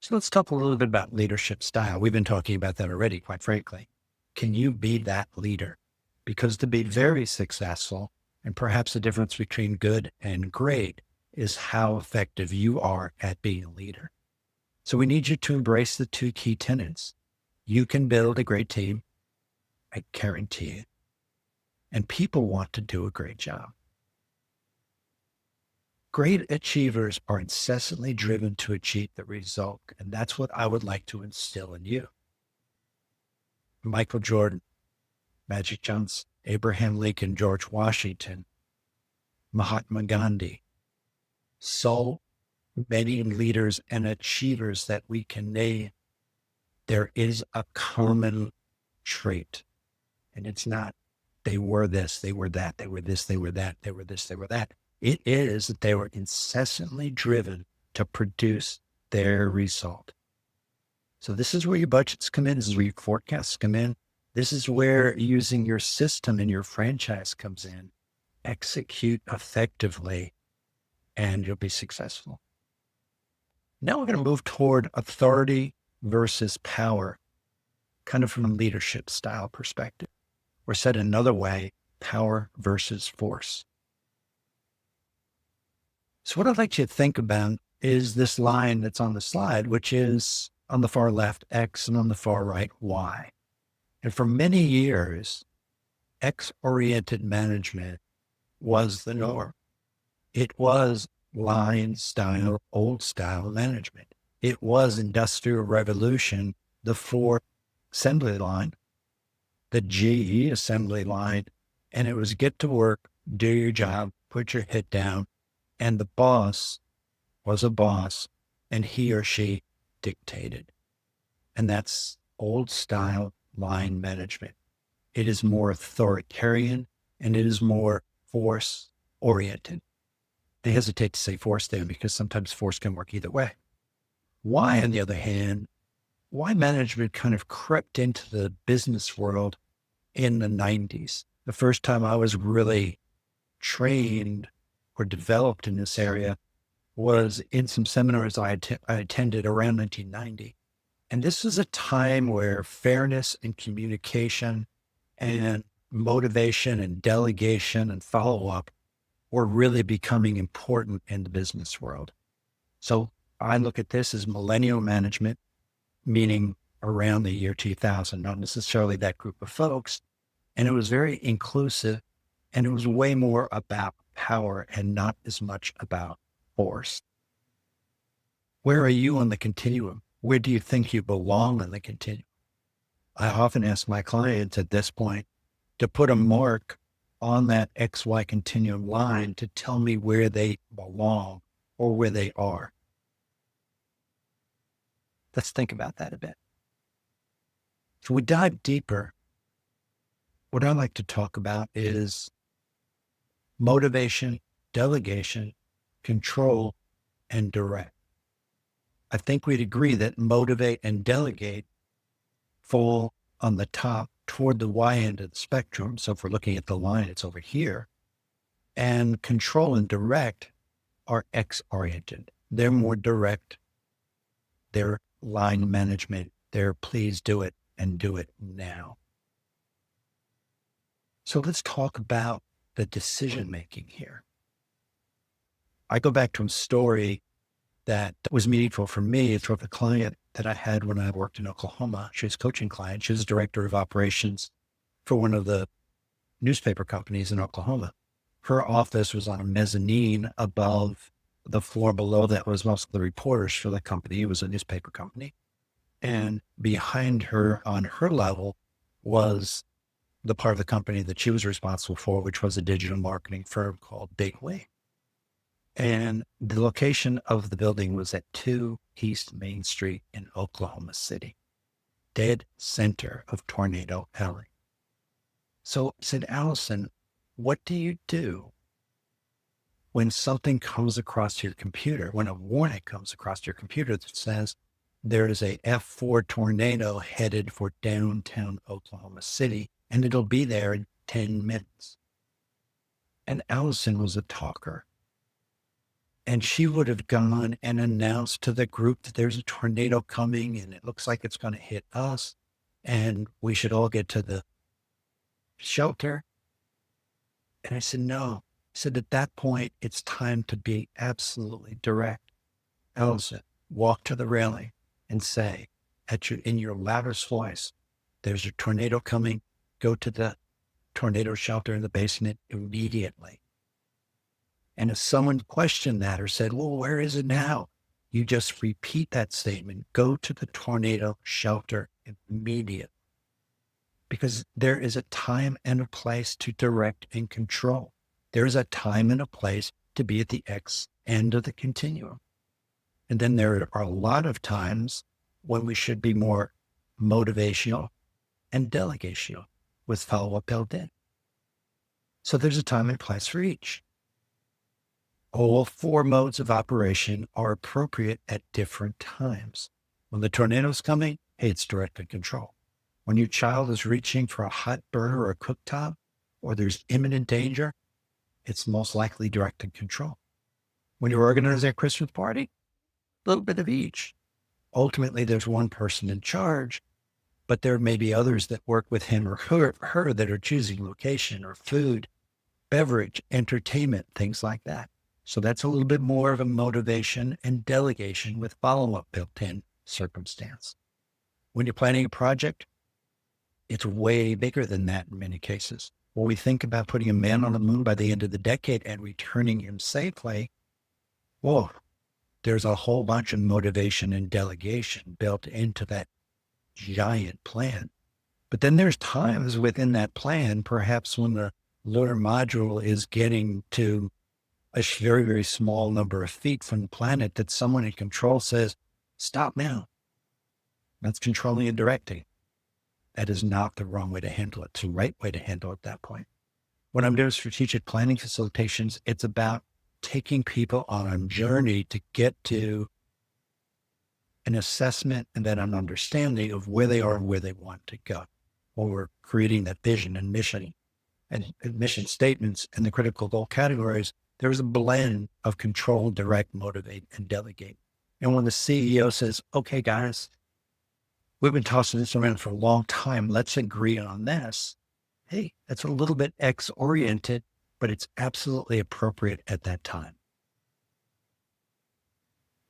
So let's talk a little bit about leadership style. We've been talking about that already, quite frankly. Can you be that leader? Because to be very successful, and perhaps the difference between good and great is how effective you are at being a leader. So we need you to embrace the two key tenets. You can build a great team, I guarantee it. And people want to do a great job. Great achievers are incessantly driven to achieve the result. And that's what I would like to instill in you. Michael Jordan, Magic Johnson, Abraham Lincoln, George Washington, Mahatma Gandhi. So many leaders and achievers that we can name. There is a common trait, and it's not they were this, they were that, they were this, they were that, they were this, they were that. It is that they were incessantly driven to produce their result. So this is where your budgets come in. This is where your forecasts come in. This is where using your system and your franchise comes in. Execute effectively and you'll be successful. Now we're going to move toward authority versus power, kind of from a leadership style perspective. Or said another way, power versus force. So what I'd like you to think about is this line that's on the slide, which is on the far left, X, and on the far right, Y. And for many years, X-oriented management was the norm. It was line style, old style management. It was industrial revolution, the Ford assembly line, the GE assembly line, and it was get to work, do your job, put your head down, and the boss was a boss, and he or she dictated. And that's old style line management. It is more authoritarian and it is more force oriented. I hesitate to say force there because sometimes force can work either way. Why, on the other hand, why management kind of crept into the business world in the 90s. The first time I was really trained or developed in this area was in some seminars I attended around 1990. And this was a time where fairness and communication and motivation and delegation and follow-up were really becoming important in the business world. So I look at this as millennial management, meaning around the year 2000, not necessarily that group of folks. And it was very inclusive and it was way more about power and not as much about force. Where are you on the continuum? Where do you think you belong on the continuum? I often ask my clients at this point to put a mark on that XY continuum line to tell me where they belong or where they are. Let's think about that a bit. So we dive deeper. What I like to talk about is motivation, delegation, control, and direct. I think we'd agree that motivate and delegate fall on the top toward the Y end of the spectrum. So if we're looking at the line, it's over here. And control and direct are X oriented. They're more direct. They're line management. They're please do it and do it now. So let's talk about the decision making here. I go back to a story that was meaningful for me. It's with a client that I had when I worked in Oklahoma. She was a coaching client. She was director of operations for one of the newspaper companies in Oklahoma. Her office was on a mezzanine above the floor below that was most of the reporters for the company. It was a newspaper company. And behind her on her level was the part of the company that she was responsible for, which was a digital marketing firm called Big Wing. And the location of the building was at 2 East Main Street in Oklahoma City, dead center of Tornado Alley. So I said, Allison, what do you do when something comes across your computer, when a warning comes across your computer that says there is a F4 tornado headed for downtown Oklahoma City, and it'll be there in 10 minutes? And Allison was a talker. And she would have gone and announced to the group that there's a tornado coming and it looks like it's going to hit us and we should all get to the shelter. And I said, no. I said, at that point, it's time to be absolutely direct. Elsa, walk to the railing and say, in your loudest voice, there's a tornado coming. Go to the tornado shelter in the basement immediately. And if someone questioned that or said, well, where is it now? You just repeat that statement. Go to the tornado shelter immediately. Because there is a time and a place to direct and control. There is a time and a place to be at the X end of the continuum. And then there are a lot of times when we should be more motivational and delegational with follow-up built in. So there's a time and place for each. All four modes of operation are appropriate at different times. When the tornado's coming, hey, it's direct and control. When your child is reaching for a hot burner or a cooktop, or there's imminent danger, it's most likely direct and control. When you're organizing a Christmas party, a little bit of each. Ultimately, there's one person in charge, but there may be others that work with him or her that are choosing location or food, beverage, entertainment, things like that. So that's a little bit more of a motivation and delegation with follow-up built in circumstance. When you're planning a project, it's way bigger than that in many cases. When we think about putting a man on the moon by the end of the decade and returning him safely, whoa, there's a whole bunch of motivation and delegation built into that giant plan. But then there's times within that plan, perhaps when the lunar module is getting to a very, very small number of feet from the planet, that someone in control says, stop now. That's controlling and directing. That is not the wrong way to handle it. It's the right way to handle it at that point. When I'm doing strategic planning facilitations, it's about taking people on a journey to get to an assessment and then an understanding of where they are and where they want to go. When we're creating that vision and mission statements and the critical goal categories, there's a blend of control, direct, motivate, and delegate. And when the CEO says, okay, guys, we've been tossing this around for a long time, let's agree on this. Hey, that's a little bit X oriented, but it's absolutely appropriate at that time.